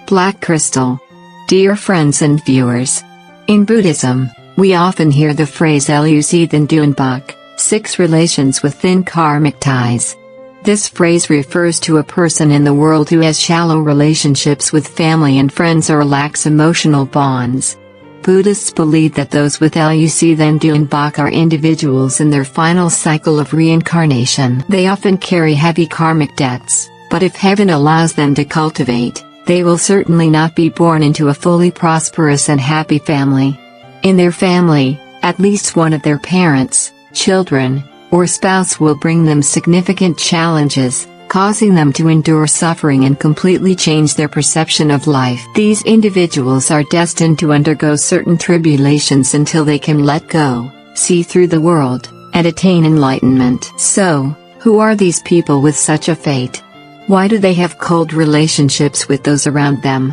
Black crystal. Dear friends and viewers, in Buddhism, we often hear the phrase Luc Than Duyen Bac, 6 relations with thin karmic ties. This phrase refers to a person in the world who has shallow relationships with family and friends or lacks emotional bonds. Buddhists believe that those with Luc Than Duyen Bac are individuals in their final cycle of reincarnation. They often carry heavy karmic debts, but if heaven allows them to cultivate, they will certainly not be born into a fully prosperous and happy family. In their family, at least one of their parents, children, or spouse will bring them significant challenges, causing them to endure suffering and completely change their perception of life. These individuals are destined to undergo certain tribulations until they can let go, see through the world, and attain enlightenment. So, who are these people with such a fate? Why do they have cold relationships with those around them?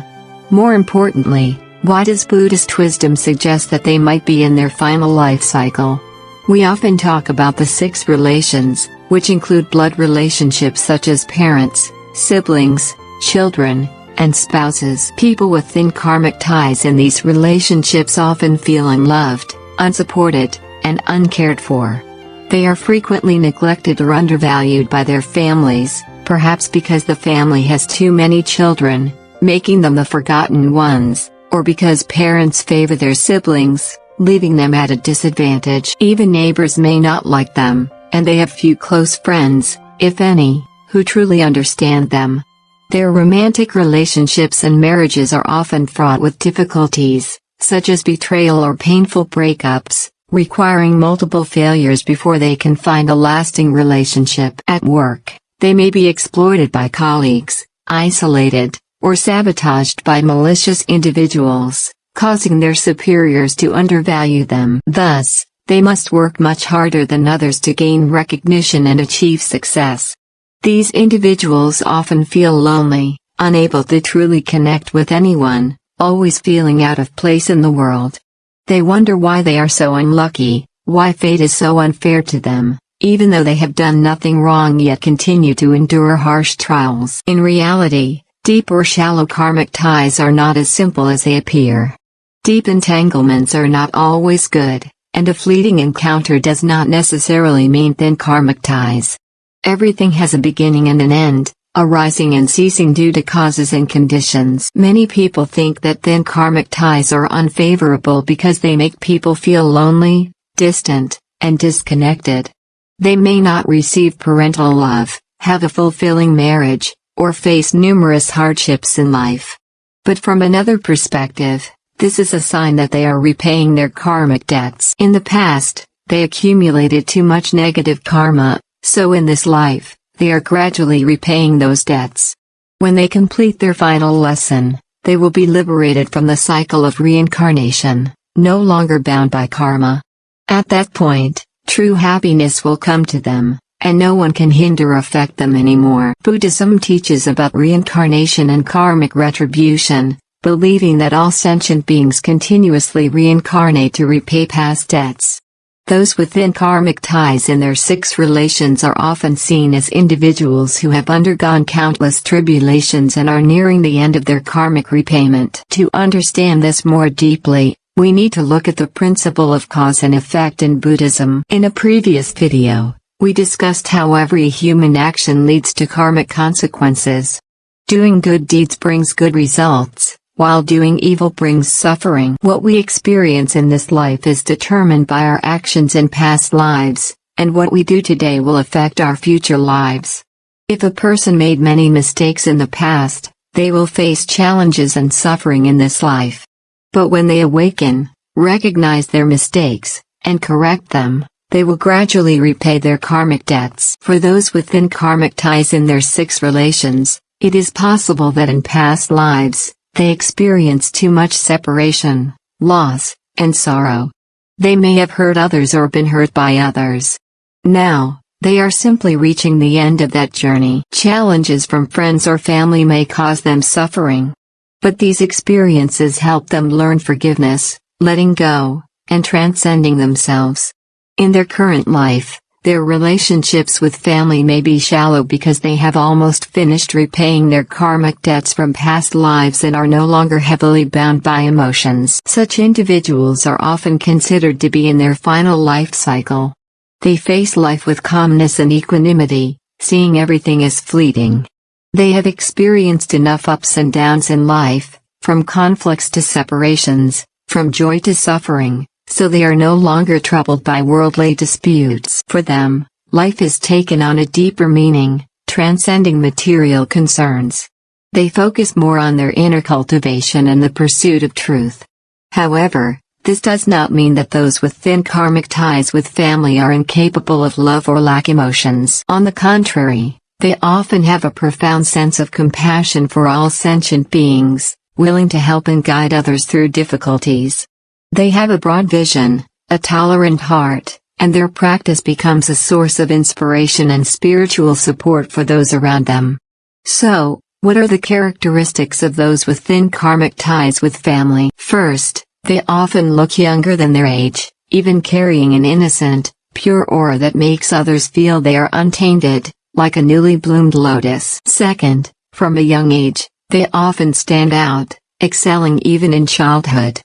More importantly, why does Buddhist wisdom suggest that they might be in their final life cycle? We often talk about the 6 relations, which include blood relationships such as parents, siblings, children, and spouses. People with thin karmic ties in these relationships often feel unloved, unsupported, and uncared for. They are frequently neglected or undervalued by their families, perhaps because the family has too many children, making them the forgotten ones, or because parents favor their siblings, leaving them at a disadvantage. Even neighbors may not like them, and they have few close friends, if any, who truly understand them. Their romantic relationships and marriages are often fraught with difficulties, such as betrayal or painful breakups, requiring multiple failures before they can find a lasting relationship. At work, they may be exploited by colleagues, isolated, or sabotaged by malicious individuals, causing their superiors to undervalue them. Thus, they must work much harder than others to gain recognition and achieve success. These individuals often feel lonely, unable to truly connect with anyone, always feeling out of place in the world. They wonder why they are so unlucky, why fate is so unfair to them, even though they have done nothing wrong yet continue to endure harsh trials. In reality, deep or shallow karmic ties are not as simple as they appear. Deep entanglements are not always good, and a fleeting encounter does not necessarily mean thin karmic ties. Everything has a beginning and an end, arising and ceasing due to causes and conditions. Many people think that thin karmic ties are unfavorable because they make people feel lonely, distant, and disconnected. They may not receive parental love, have a fulfilling marriage, or face numerous hardships in life. But from another perspective, this is a sign that they are repaying their karmic debts. In the past, they accumulated too much negative karma, so in this life, they are gradually repaying those debts. When they complete their final lesson, they will be liberated from the cycle of reincarnation, no longer bound by karma. At that point, true happiness will come to them, and no one can hinder or affect them anymore. Buddhism teaches about reincarnation and karmic retribution, believing that all sentient beings continuously reincarnate to repay past debts. Those with thin karmic ties in their 6 relations are often seen as individuals who have undergone countless tribulations and are nearing the end of their karmic repayment. To understand this more deeply, we need to look at the principle of cause and effect in Buddhism. In a previous video, we discussed how every human action leads to karmic consequences. Doing good deeds brings good results, while doing evil brings suffering. What we experience in this life is determined by our actions in past lives, and what we do today will affect our future lives. If a person made many mistakes in the past, they will face challenges and suffering in this life. But when they awaken, recognize their mistakes, and correct them, they will gradually repay their karmic debts. For those with thin karmic ties in their 6 relations, it is possible that in past lives, they experienced too much separation, loss, and sorrow. They may have hurt others or been hurt by others. Now, they are simply reaching the end of that journey. Challenges from friends or family may cause them suffering. But these experiences help them learn forgiveness, letting go, and transcending themselves. In their current life, Their relationships with family may be shallow because they have almost finished repaying their karmic debts from past lives and are no longer heavily bound by emotions. Such individuals are often considered to be in their final life cycle. They face life with calmness and equanimity, seeing everything as fleeting. They have experienced enough ups and downs in life, from conflicts to separations, from joy to suffering, so they are no longer troubled by worldly disputes. For them, life has taken on a deeper meaning, transcending material concerns. They focus more on their inner cultivation and the pursuit of truth. However, this does not mean that those with thin karmic ties with family are incapable of love or lack emotions. On the contrary, they often have a profound sense of compassion for all sentient beings, willing to help and guide others through difficulties. They have a broad vision, a tolerant heart, and their practice becomes a source of inspiration and spiritual support for those around them. So, what are the characteristics of those with thin karmic ties with family? First, they often look younger than their age, even carrying an innocent, pure aura that makes others feel they are untainted, like a newly bloomed lotus. Second, from a young age, they often stand out, excelling even in childhood.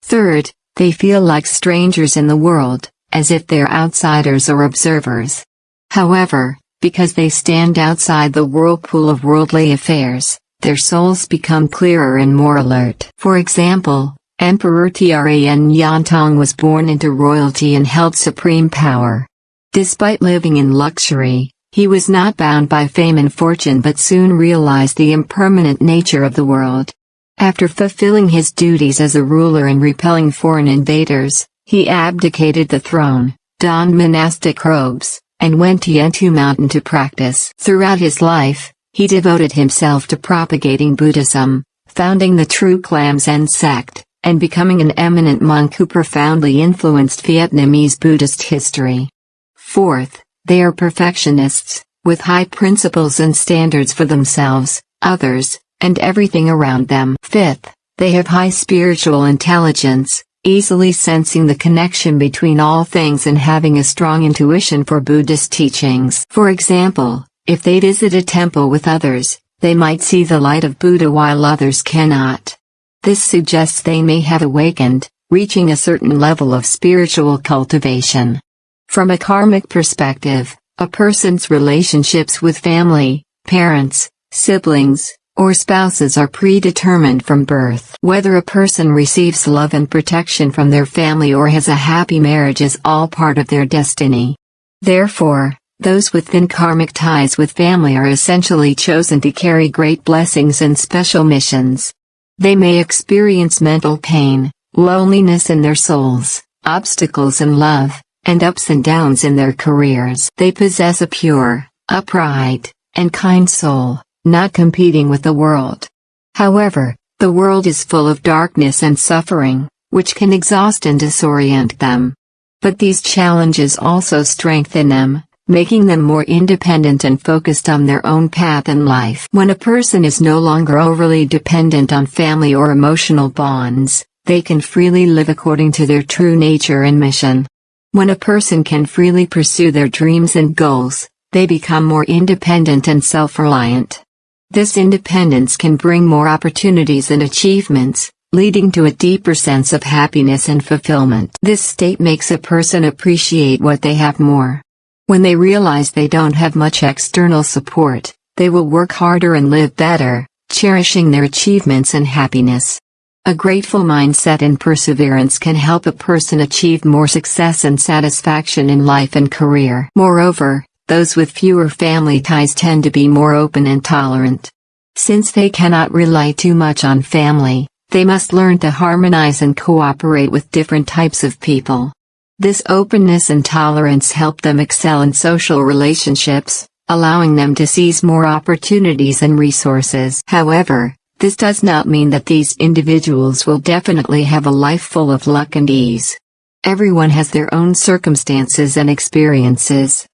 Third, they feel like strangers in the world, as if they're outsiders or observers. However, because they stand outside the whirlpool of worldly affairs, their souls become clearer and more alert. For example, Emperor Tran Yantong was born into royalty and held supreme power. Despite living in luxury, he was not bound by fame and fortune but soon realized the impermanent nature of the world. After fulfilling his duties as a ruler and repelling foreign invaders, he abdicated the throne, donned monastic robes, and went to Yentu Mountain to practice. Throughout his life, he devoted himself to propagating Buddhism, founding the True Clam Zen sect, and becoming an eminent monk who profoundly influenced Vietnamese Buddhist history. Fourth, they are perfectionists, with high principles and standards for themselves, others, and everything around them. Fifth, they have high spiritual intelligence, easily sensing the connection between all things and having a strong intuition for Buddhist teachings. For example, if they visit a temple with others, they might see the light of Buddha while others cannot. This suggests they may have awakened, reaching a certain level of spiritual cultivation. From a karmic perspective, a person's relationships with family, parents, siblings, or spouses are predetermined from birth. Whether a person receives love and protection from their family or has a happy marriage is all part of their destiny. Therefore, those with thin karmic ties with family are essentially chosen to carry great blessings and special missions. They may experience mental pain, loneliness in their souls, obstacles in love, and ups and downs in their careers. They possess a pure, upright, and kind soul, not competing with the world. However, the world is full of darkness and suffering, which can exhaust and disorient them. But these challenges also strengthen them, making them more independent and focused on their own path in life. When a person is no longer overly dependent on family or emotional bonds, they can freely live according to their true nature and mission. When a person can freely pursue their dreams and goals, they become more independent and self-reliant. This independence can bring more opportunities and achievements, leading to a deeper sense of happiness and fulfillment. This state makes a person appreciate what they have more. When they realize they don't have much external support, they will work harder and live better, cherishing their achievements and happiness. A grateful mindset and perseverance can help a person achieve more success and satisfaction in life and career. Moreover, those with fewer family ties tend to be more open and tolerant. Since they cannot rely too much on family, they must learn to harmonize and cooperate with different types of people. This openness and tolerance help them excel in social relationships, allowing them to seize more opportunities and resources. However, this does not mean that these individuals will definitely have a life full of luck and ease. Everyone has their own circumstances and experiences.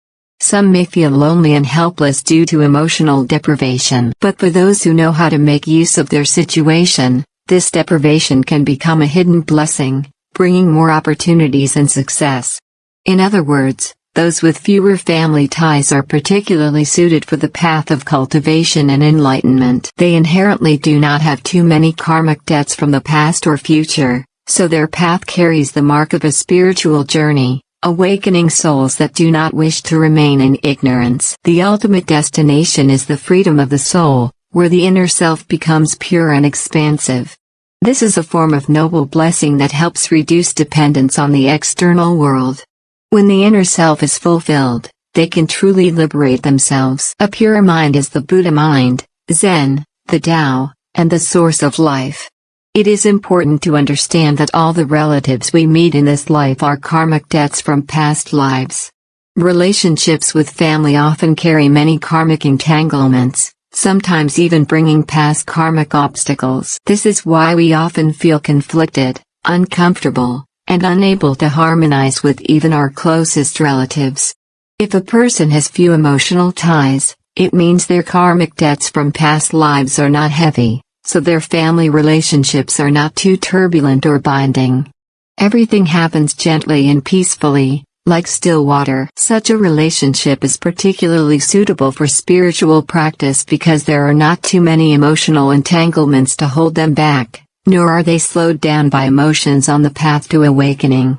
Some may feel lonely and helpless due to emotional deprivation. But for those who know how to make use of their situation, this deprivation can become a hidden blessing, bringing more opportunities and success. In other words, Those with fewer family ties are particularly suited for the path of cultivation and enlightenment. They inherently do not have too many karmic debts from the past or future, so their path carries the mark of a spiritual journey, awakening souls that do not wish to remain in ignorance. The ultimate destination is the freedom of the soul, where the inner self becomes pure and expansive. This is a form of noble blessing that helps reduce dependence on the external world. When the inner self is fulfilled, they can truly liberate themselves. A pure mind is the Buddha mind, Zen, the Tao, and the source of life. It is important to understand that all the relatives we meet in this life are karmic debts from past lives. Relationships with family often carry many karmic entanglements, sometimes even bringing past karmic obstacles. This is why we often feel conflicted, uncomfortable, and unable to harmonize with even our closest relatives. If a person has few emotional ties, it means their karmic debts from past lives are not heavy, so their family relationships are not too turbulent or binding. Everything happens gently and peacefully, like still water. Such a relationship is particularly suitable for spiritual practice because there are not too many emotional entanglements to hold them back, nor are they slowed down by emotions on the path to awakening.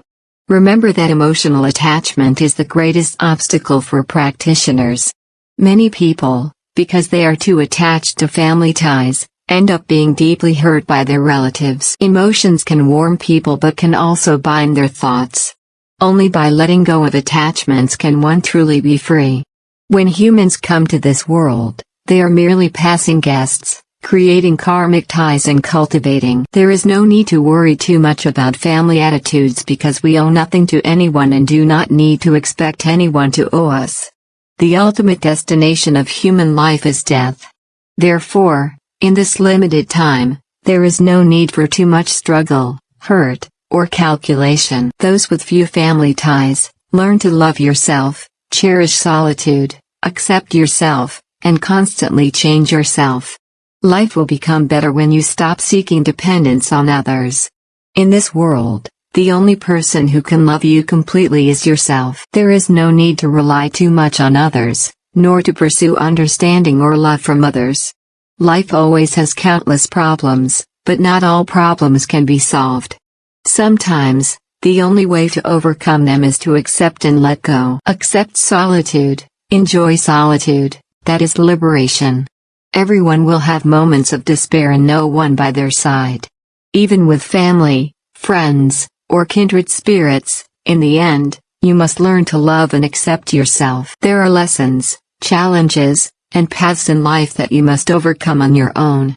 Remember that emotional attachment is the greatest obstacle for practitioners. Many people, because they are too attached to family ties, end up being deeply hurt by their relatives. Emotions can warm people but can also bind their thoughts. Only by letting go of attachments can one truly be free. When humans come to this world, they are merely passing guests, creating karmic ties and cultivating. There is no need to worry too much about family attitudes because we owe nothing to anyone and do not need to expect anyone to owe us. The ultimate destination of human life is death. Therefore, in this limited time, there is no need for too much struggle, hurt, or calculation. Those with few family ties, learn to love yourself, cherish solitude, accept yourself, and constantly change yourself. Life will become better when you stop seeking dependence on others. In this world, the only person who can love you completely is yourself. There is no need to rely too much on others, nor to pursue understanding or love from others. Life always has countless problems, but not all problems can be solved. Sometimes, the only way to overcome them is to accept and let go. Accept solitude, enjoy solitude, that is liberation. Everyone will have moments of despair and no one by their side. Even with family, friends, or kindred spirits, in the end, you must learn to love and accept yourself. There are lessons, challenges, and paths in life that you must overcome on your own.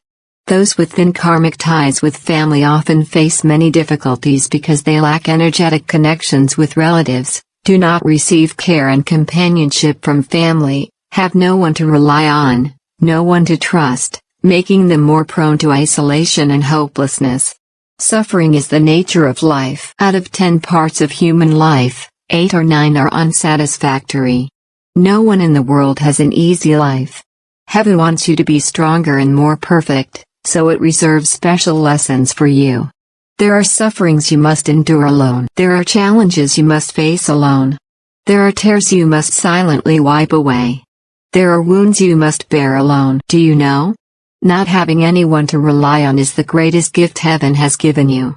Those with thin karmic ties with family often face many difficulties because they lack energetic connections with relatives, do not receive care and companionship from family, have no one to rely on, no one to trust, making them more prone to isolation and hopelessness. Suffering is the nature of life. Out of 10 parts of human life, 8 or 9 are unsatisfactory. No one in the world has an easy life. Heaven wants you to be stronger and more perfect, so it reserves special lessons for you. There are sufferings you must endure alone. There are challenges you must face alone. There are tears you must silently wipe away. There are wounds you must bear alone. Do you know? Not having anyone to rely on is the greatest gift heaven has given you.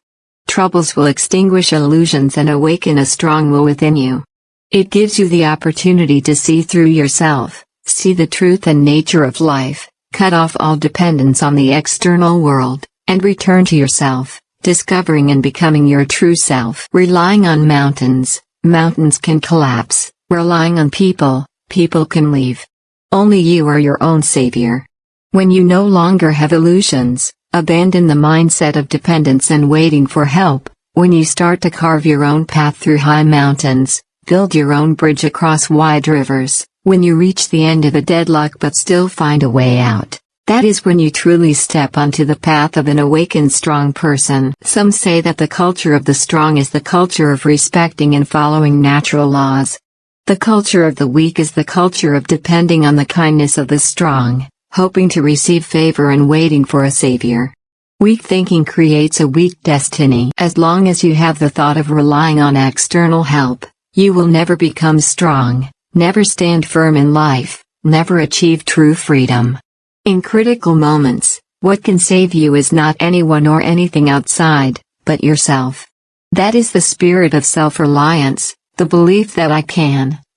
Troubles will extinguish illusions and awaken a strong will within you. It gives you the opportunity to see through yourself, see the truth and nature of life, cut off all dependence on the external world, and return to yourself, discovering and becoming your true self. Relying on mountains, mountains can collapse. Relying on people, people can leave. Only you are your own savior. When you no longer have illusions, abandon the mindset of dependence and waiting for help. When you start to carve your own path through high mountains, build your own bridge across wide rivers, when you reach the end of a deadlock but still find a way out, that is when you truly step onto the path of an awakened strong person. Some say that the culture of the strong is the culture of respecting and following natural laws. The culture of the weak is the culture of depending on the kindness of the strong, hoping to receive favor and waiting for a savior. Weak thinking creates a weak destiny. As long as you have the thought of relying on external help, you will never become strong, never stand firm in life, never achieve true freedom. In critical moments, what can save you is not anyone or anything outside, but yourself. That is the spirit of self-reliance, the belief that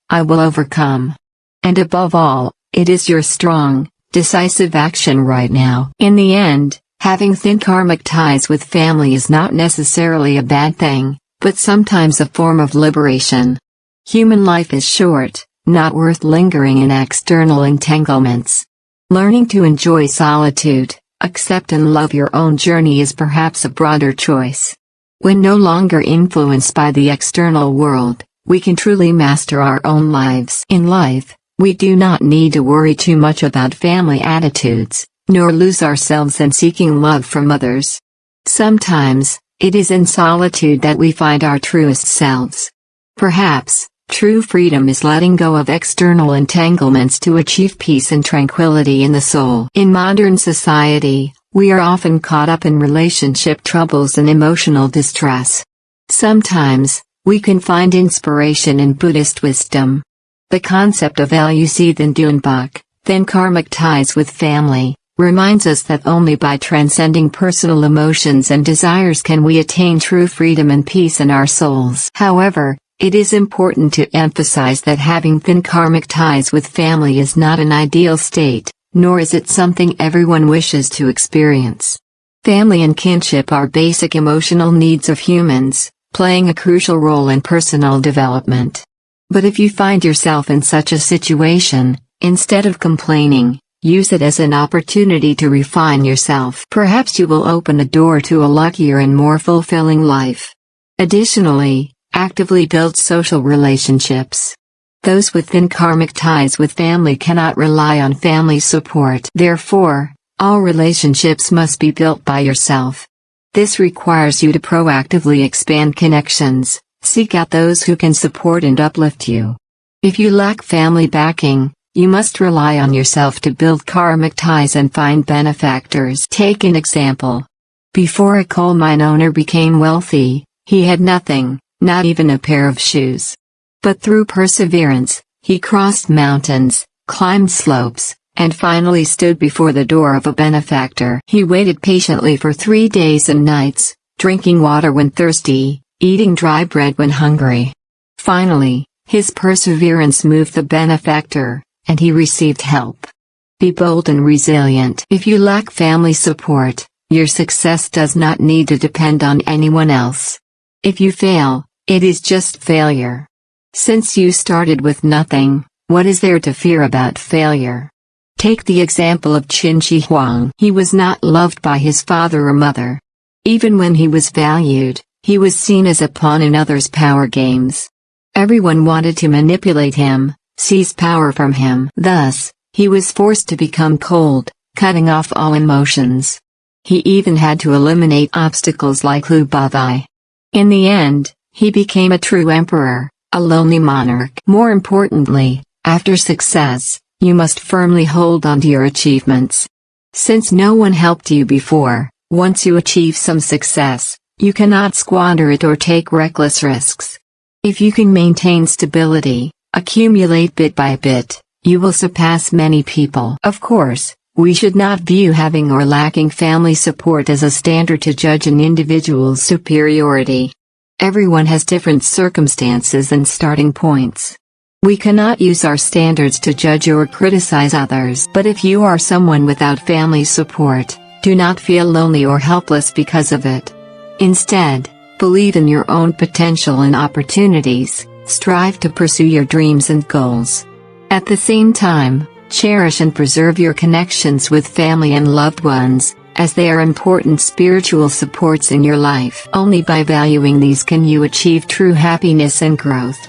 I will overcome. And above all, it is your strong, decisive action right now. In the end, having thin karmic ties with family is not necessarily a bad thing, but sometimes a form of liberation. Human life is short, not worth lingering in external entanglements. Learning to enjoy solitude, accept and love your own journey is perhaps a broader choice. When no longer influenced by the external world, we can truly master our own lives. In life, we do not need to worry too much about family attitudes, nor lose ourselves in seeking love from others. Sometimes, it is in solitude that we find our truest selves. Perhaps, true freedom is letting go of external entanglements to achieve peace and tranquility in the soul. In modern society, we are often caught up in relationship troubles and emotional distress. Sometimes, we can find inspiration in Buddhist wisdom. The concept of Luc Than Duyen Bac, thin karmic ties with family, reminds us that only by transcending personal emotions and desires can we attain true freedom and peace in our souls. However, it is important to emphasize that having thin karmic ties with family is not an ideal state, nor is it something everyone wishes to experience. Family and kinship are basic emotional needs of humans, playing a crucial role in personal development. But if you find yourself in such a situation, instead of complaining, use it as an opportunity to refine yourself. Perhaps you will open a door to a luckier and more fulfilling life. Additionally, actively build social relationships. Those with thin karmic ties with family cannot rely on family support. Therefore, all relationships must be built by yourself. This requires you to proactively expand connections, seek out those who can support and uplift you. If you lack family backing, you must rely on yourself to build karmic ties and find benefactors. Take an example. Before a coal mine owner became wealthy, he had nothing, not even a pair of shoes. But through perseverance, he crossed mountains, climbed slopes, and finally stood before the door of a benefactor. He waited patiently for 3 days and nights, drinking water when thirsty, eating dry bread when hungry. Finally, his perseverance moved the benefactor, and he received help. Be bold and resilient. If you lack family support, your success does not need to depend on anyone else. If you fail, it is just failure. Since you started with nothing, what is there to fear about failure? Take the example of Qin Shi Huang. He was not loved by his father or mother. Even when he was valued, he was seen as a pawn in others' power games. Everyone wanted to manipulate him, seize power from him. Thus, he was forced to become cold, cutting off all emotions. He even had to eliminate obstacles like Liu Bavai. In the end, he became a true emperor, a lonely monarch. More importantly, after success, you must firmly hold on to your achievements. Since no one helped you before, once you achieve some success, you cannot squander it or take reckless risks. If you can maintain stability, accumulate bit by bit, you will surpass many people. Of course, we should not view having or lacking family support as a standard to judge an individual's superiority. Everyone has different circumstances and starting points. We cannot use our standards to judge or criticize others. But if you are someone without family support, do not feel lonely or helpless because of it. Instead, believe in your own potential and opportunities, strive to pursue your dreams and goals. At the same time, cherish and preserve your connections with family and loved ones, as they are important spiritual supports in your life. Only by valuing these can you achieve true happiness and growth.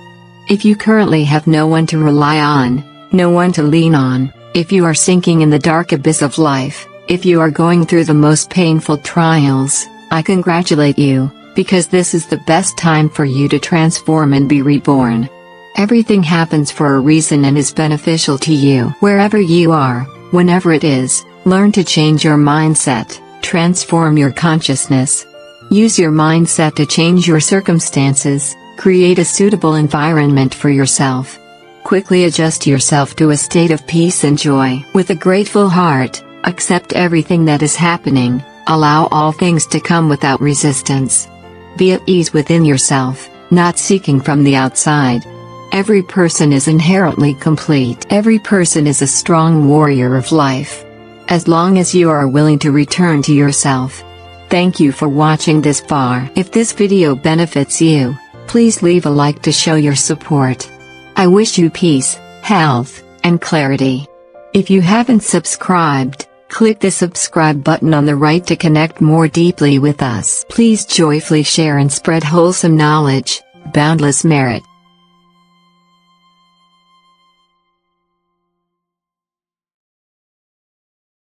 If you currently have no one to rely on, no one to lean on, if you are sinking in the dark abyss of life, if you are going through the most painful trials, I congratulate you, because this is the best time for you to transform and be reborn. Everything happens for a reason and is beneficial to you. Wherever you are, whenever it is, learn to change your mindset, transform your consciousness. Use your mindset to change your circumstances, Create a suitable environment for yourself. Quickly adjust yourself to a state of peace and joy. With a grateful heart, accept everything that is happening, allow all things to come without resistance. Be at ease within yourself, not seeking from the outside. Every person is inherently complete. Every person is a strong warrior of life. As long as you are willing to return to yourself. Thank you for watching this far. If this video benefits you, please leave a like to show your support. I wish you peace, health, and clarity. If you haven't subscribed, click the subscribe button on the right to connect more deeply with us. Please joyfully share and spread wholesome knowledge, boundless merit.